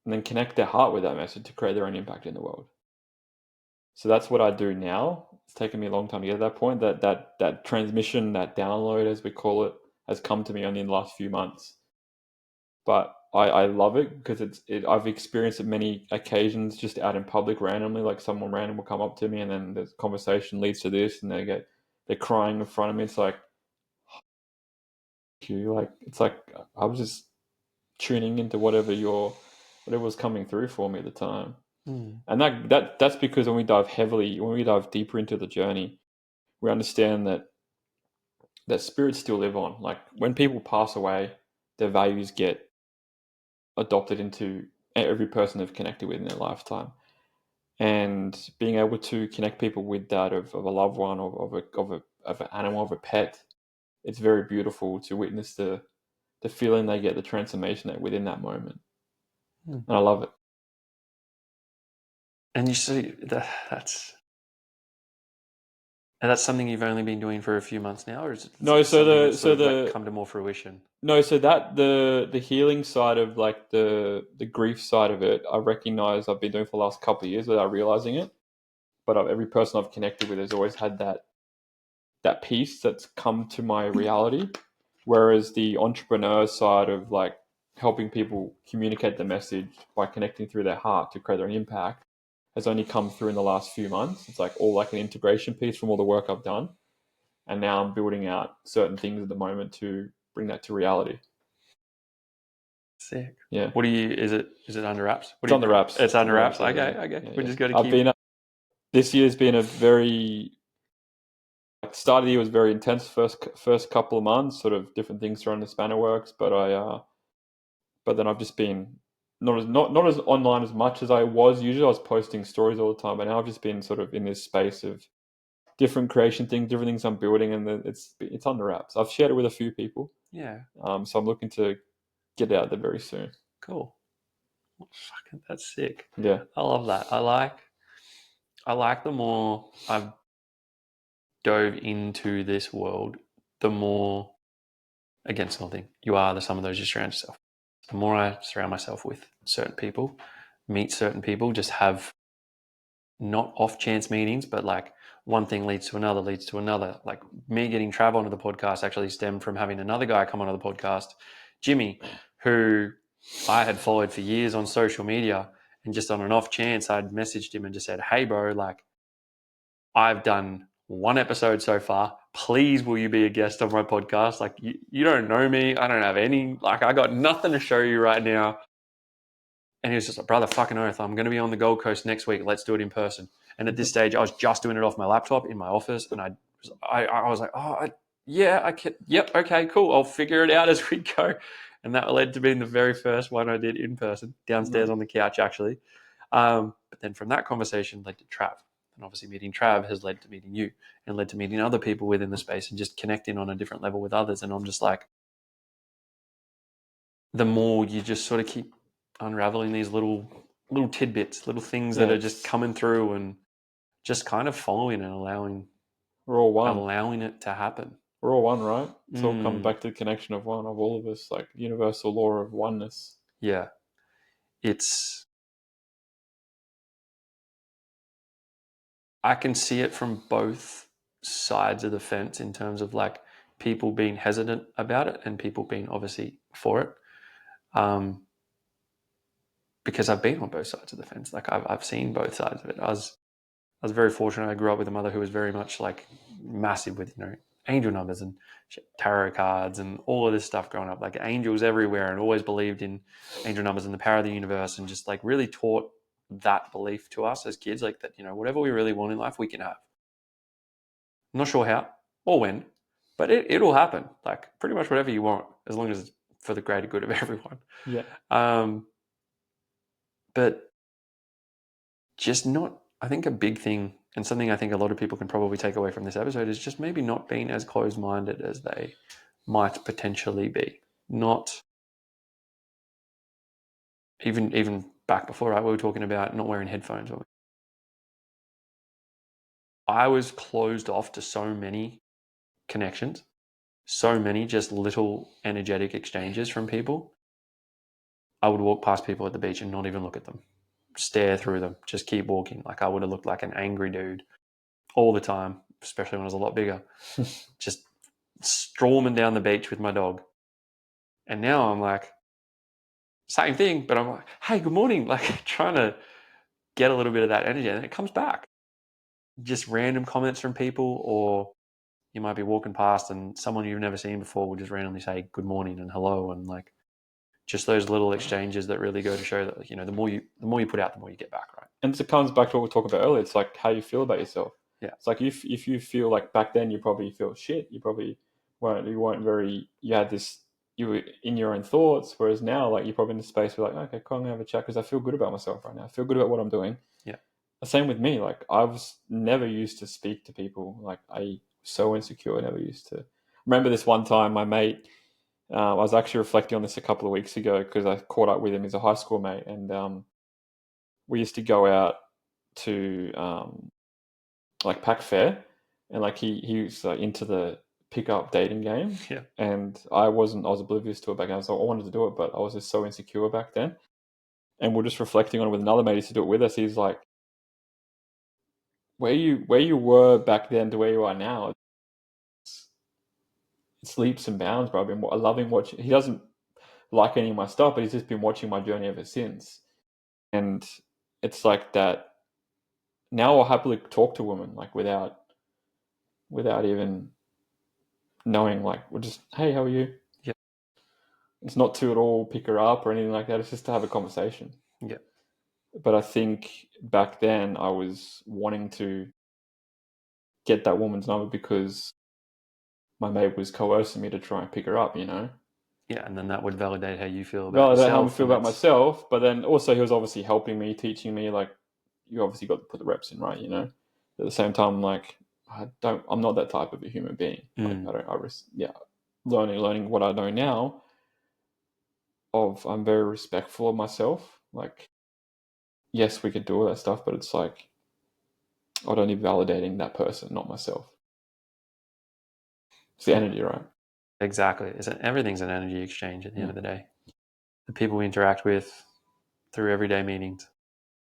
and then connect their heart with that message to create their own impact in the world. So that's what I do now. It's taken me a long time to get to that point. That transmission, that download, as we call it, has come to me only in the last few months. But I love it because I've experienced it many occasions just out in public randomly. Like someone random will come up to me, and then the conversation leads to this, and they're crying in front of me. It's like, it's like I was just tuning into whatever was coming through for me at the time. And that's because when we dive deeper into the journey, we understand that spirits still live on. Like when people pass away, their values get adopted into every person they've connected with in their lifetime. And being able to connect people with that of a loved one, of an animal, of a pet, it's very beautiful to witness the feeling they get, the transformation within that moment. And I love it. And you see that's something you've only been doing for a few months now, or is it come to more fruition? No, so that the healing side of like the grief side of it, I recognize I've been doing for the last couple of years without realizing it. But every person I've connected with has always had that piece that's come to my reality. Whereas the entrepreneur side of like helping people communicate the message by connecting through their heart to create their own impact has only come through in the last few months. It's like all like an integration piece from all the work I've done. And now I'm building out certain things at the moment to bring that to reality. Sick. Yeah. Is it under wraps? It's under wraps. It's under wraps. Okay. Yeah. Yeah, We just got to keep. this year's been a very like start of the year was very intense. First couple of months, sort of different things thrown in the spanner works. But then I've just been not as online as much as I was. Usually I was posting stories all the time, but now I've just been sort of in this space of different creation things, different things I'm building, and it's under wraps. I've shared it with a few people. Yeah. So I'm looking to get it out there very soon. Cool. Fucking, that's sick. Yeah. I love that. I like the more I've dove into this world, the more, against nothing, you are the sum of those you surround yourself. The more I surround myself with certain people, meet certain people, just have not off chance meetings, but like one thing leads to another, leads to another. Like me getting Trav onto the podcast actually stemmed from having another guy come onto the podcast, Jimmy, who I had followed for years on social media, and just on an off chance, I'd messaged him and just said, "Hey, bro, like I've done one episode so far. Please, will you be a guest on my podcast? Like you don't know me. I don't have any, like I got nothing to show you right now." And he was just like, "Brother, fucking oath, I'm going to be on the Gold Coast next week. Let's do it in person." And at this stage, I was just doing it off my laptop in my office. And I was like, "Oh, yeah, I can. Yep. Okay, cool. I'll figure it out as we go." And that led to being the very first one I did in person, downstairs on the couch, actually. But then from that conversation led to Trav. And obviously meeting Trav has led to meeting you and led to meeting other people within the space and just connecting on a different level with others. And I'm just like, the more you just sort of keep unraveling these little tidbits, little things that are just coming through, and just kind of following and allowing it to happen. We're all one, right? It's all coming back to the connection of one, of all of us, like universal law of oneness. Yeah. I can see it from both sides of the fence in terms of like people being hesitant about it and people being obviously for it. Because I've been on both sides of the fence. Like I've seen both sides of it. I was very fortunate. I grew up with a mother who was very much like massive with, angel numbers and tarot cards and all of this stuff growing up, like angels everywhere, and always believed in angel numbers and the power of the universe, and just like really taught that belief to us as kids, like that, whatever we really want in life, we can have. I'm not sure how or when, but it'll happen. Like pretty much whatever you want, as long as it's for the greater good of everyone. Yeah. But just not, I think a big thing, and something I think a lot of people can probably take away from this episode, is just maybe not being as closed-minded as they might potentially be. Not even back before, right? We were talking about not wearing headphones. I was closed off to so many connections, so many just little energetic exchanges from people. I would walk past people at the beach and not even look at them, stare through them, just keep walking. Like I would have looked like an angry dude all the time, especially when I was a lot bigger, just storming down the beach with my dog. And now I'm like, same thing, but I'm like, "Hey, good morning," like trying to get a little bit of that energy, and it comes back. Just random comments from people, or you might be walking past and someone you've never seen before will just randomly say good morning and hello, and like just those little exchanges that really go to show that, the more you put out, the more you get back, right? And it comes back to what we were talking about earlier. It's like how you feel about yourself. Yeah. It's like if you feel like back then you probably feel shit, you probably weren't you had this, you were in your own thoughts, whereas now like you're probably in a space where like, okay, cool, I'm gonna have a chat because I feel good about myself right now. I feel good about what I'm doing. Yeah. The same with me. Like I was never used to speak to people. Like I was so insecure, never used to. Remember this one time my mate, I was actually reflecting on this a couple of weeks ago because I caught up with him. He's a high school mate, and we used to go out to like pack fair, and like he was into the pickup dating game. Yeah. And I was oblivious to it back then, so I wanted to do it, but I was just so insecure back then. And we're just reflecting on it with another mate who used to do it with us. He's like, where you were back then to where you are now, it's leaps and bounds, bro. I've been loving watching. He doesn't like any of my stuff, but he's just been watching my journey ever since. And it's like that. Now I'll happily talk to women like without even knowing, like, we're just, hey, how are you? Yeah. It's not to at all pick her up or anything like that. It's just to have a conversation. Yeah. But I think back then I was wanting to get that woman's number because my mate was coercing me to try and pick her up, you know? Yeah, and then that would validate how you feel about Validate how I yourself. feel about myself, but then also he was obviously helping me, teaching me, like, you obviously got to put the reps in, right, you know? At the same time, like, I'm not that type of a human being. Like, learning what I know now, I'm very respectful of myself. Like, yes, we could do all that stuff, but it's like, I don't need validating that person, not myself. It's the energy, right? Exactly. Everything's an energy exchange at the end of the day. The people we interact with through everyday meetings.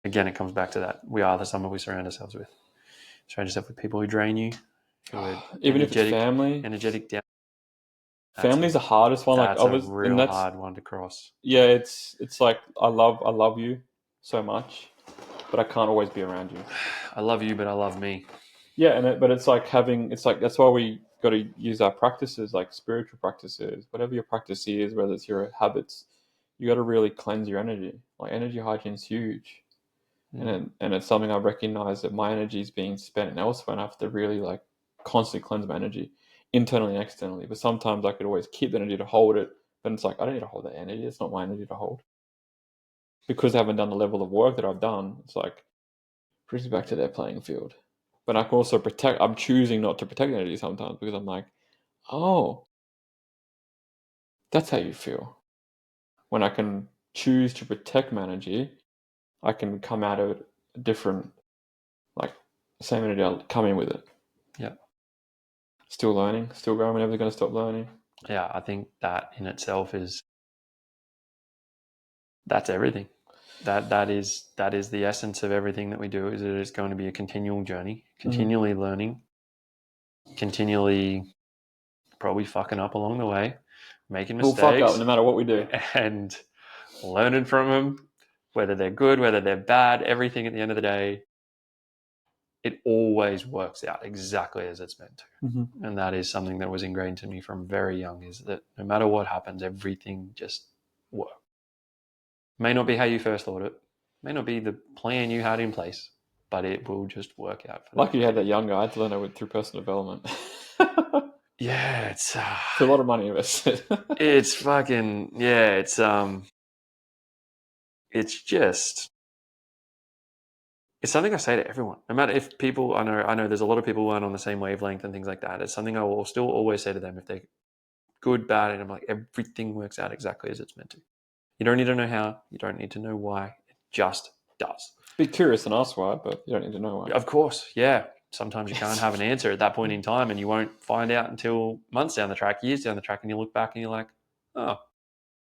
Again, it comes back to that. We are the sum of we surround ourselves with. Surround yourself with people who drain you, who are even if it's family. energetic down. Family's the hardest one. That's a real hard one to cross. Yeah, it's like I love you so much, but I can't always be around you. I love you, but I love me. Yeah, but it's like that's why we got to use our practices, like spiritual practices, whatever your practice is, whether it's your habits, you got to really cleanse your energy. Like energy hygiene is huge, and it's something I recognize that my energy is being spent elsewhere, and I have to really like constantly cleanse my energy, internally and externally. But sometimes I could always keep the energy to hold it, but it's like I don't need to hold that energy. It's not my energy to hold because I haven't done the level of work that I've done. It's like brings me back to their playing field. But I can also protect. I'm choosing not to protect energy sometimes because I'm like, oh, that's how you feel. When I can choose to protect my energy, I can come out of it different, like same energy. I'll come in with it. Yeah. Still learning, still growing. We're never going to stop learning. Yeah, I think that in itself that's everything. That is the essence of everything that we do. Is it is going to be a continual journey, continually learning, continually probably fucking up along the way, making mistakes. We'll fuck up no matter what we do, and learning from them, whether they're good, whether they're bad. Everything at the end of the day, it always works out exactly as it's meant to. And that is something that was ingrained to me from very young, is that no matter what happens, everything just works. May not be how you first thought it, may not be the plan you had in place, but it will just work out. Lucky you had that young guy. I had to learn it through personal development. Yeah, it's a lot of money invested. It's fucking it's just, it's something I say to everyone. No matter if people, I know there's a lot of people who aren't on the same wavelength and things like that. It's something I will still always say to them if they're good, bad, and I'm like, everything works out exactly as it's meant to. You don't need to know how. You don't need to know why. It just does. Be curious and ask why, but you don't need to know why. Of course, yeah. Sometimes you can't have an answer at that point in time, and you won't find out until months down the track, years down the track, and you look back and you're like, oh,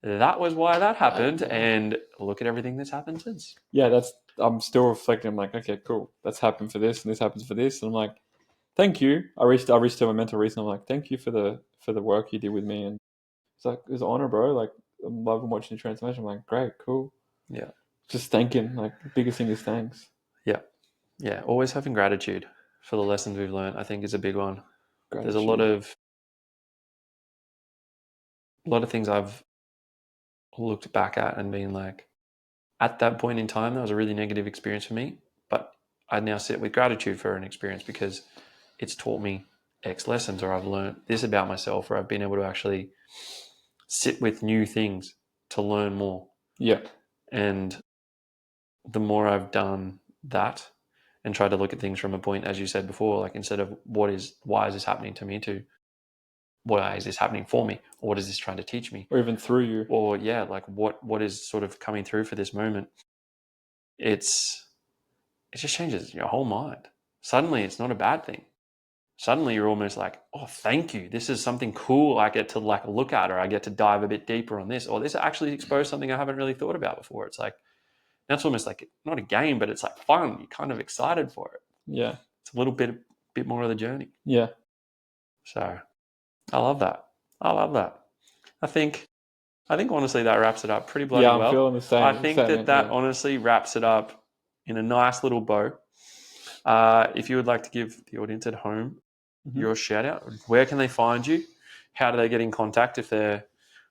that was why that happened, and look at everything that's happened since. Yeah, I'm still reflecting. I'm like, okay, cool. That's happened for this, and this happens for this, and I'm like, thank you. I reached to my mental reason. I'm like, thank you for the work you did with me, and it's like it's an honor, bro. Like I'm loving watching the transformation. I'm like, great, cool. Yeah, just thanking. Like the biggest thing is thanks. Yeah. Always having gratitude for the lessons we've learned, I think, is a big one. Gratitude. There's a lot of things I've looked back at and been like, at that point in time, that was a really negative experience for me, but I now sit with gratitude for an experience because it's taught me X lessons, or I've learned this about myself, or I've been able to actually sit with new things to learn more. Yeah. And the more I've done that and tried to look at things from a point, as you said before, like instead of why is this happening to me, to why is this happening for me, or what is this trying to teach me, or even through you, or like what is sort of coming through for this moment. It just changes your whole mind. Suddenly it's not a bad thing. Suddenly you're almost like, oh, thank you, this is something cool I get to like look at, or I get to dive a bit deeper on this, or this actually exposed something I haven't really thought about before. It's like, that's almost like not a game, but it's like fun. You're kind of excited for it. Yeah, it's a little bit more of the journey. Yeah. So I love that. I think honestly that wraps it up pretty bloody well. Yeah, I'm feeling the same. I think that honestly wraps it up in a nice little bow. If you would like to give the audience at home your shout out, where can they find you? How do they get in contact if they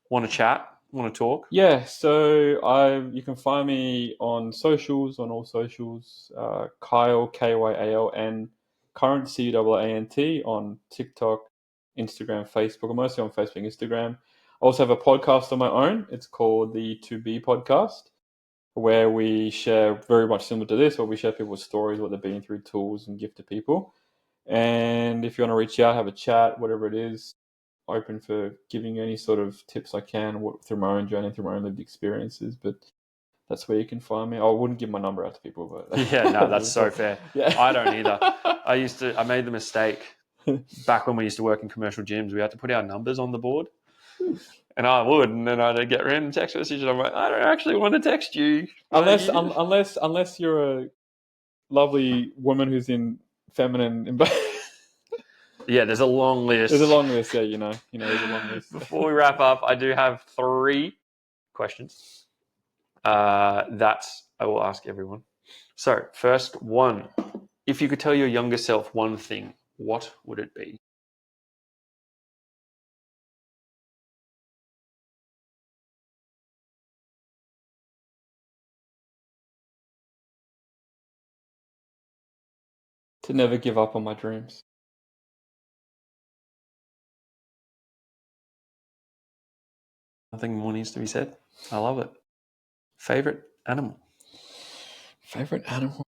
want to chat, want to talk? Yeah, so you can find me on all socials, Kyal, Kyaln Currant, Currant, on TikTok, Instagram, Facebook. I'm mostly on Facebook and Instagram. I also have a podcast on my own. It's called the To Be Podcast, where we share, very much similar to this, where we share people's stories, what they've been through, tools, and give to people. And if you want to reach out, have a chat, whatever it is, open for giving you any sort of tips I can through my own journey, through my own lived experiences. But that's where you can find me. I wouldn't give my number out to people, but Yeah, no, that's so fair. Yeah. I don't either. I made the mistake back when we used to work in commercial gyms. We had to put our numbers on the board, and I would, and then I'd get random text messages. I'm like, I don't actually want to text you, unless you're a lovely woman who's in feminine. Yeah, there's a long list. There's a long list. Yeah, there's a long list. Before we wrap up, I do have 3 questions that I will ask everyone. So, first one, if you could tell your younger self one thing, what would it be? To never give up on my dreams. Nothing more needs to be said. I love it. Favorite animal? Favorite animal?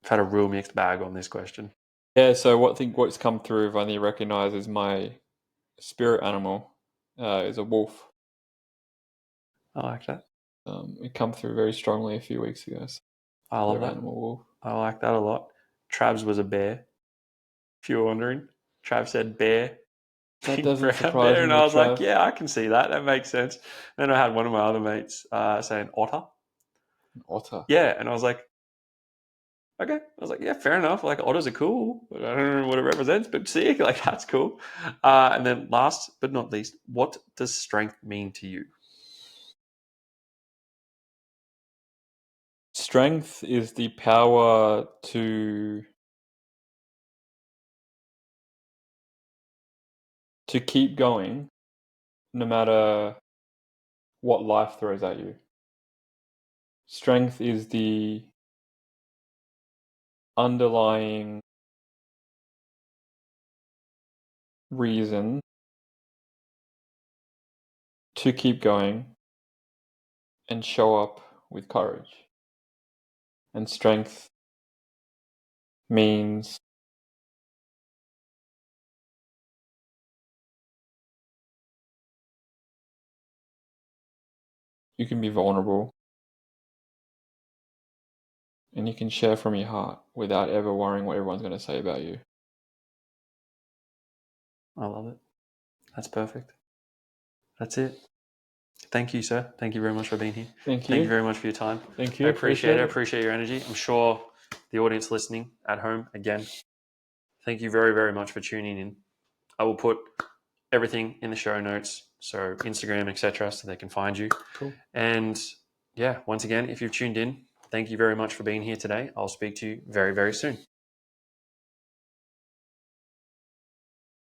I've had a real mixed bag on this question. Yeah, so what's come through, I've only recognised as my spirit animal is a wolf. I like that. It came through very strongly a few weeks ago. So I love that. Animal wolf. I like that a lot. Trav's was a bear. If you're wondering, Trav said bear. That doesn't surprise me. And I was like, yeah, I can see that. That makes sense. Then I had one of my other mates saying otter. Otter. Yeah, and I was like, okay. I was like, yeah, fair enough. Like otters are cool, but I don't know what it represents. But sick, like that's cool. And then last but not least, what does strength mean to you? Strength is the power to keep going no matter what life throws at you. Strength is the underlying reason to keep going and show up with courage. And strength means you can be vulnerable and you can share from your heart without ever worrying what everyone's going to say about you. I love it. That's perfect. That's it. Thank you, sir. Thank you very much for being here. Thank you. Thank you very much for your time. Thank you. I appreciate it. I appreciate your energy. I'm sure the audience listening at home, again, thank you very, very much for tuning in. I will put everything in the show notes, so Instagram, etc., so they can find you. Cool. And yeah, once again, if you've tuned in, thank you very much for being here today. I'll speak to you very, very soon.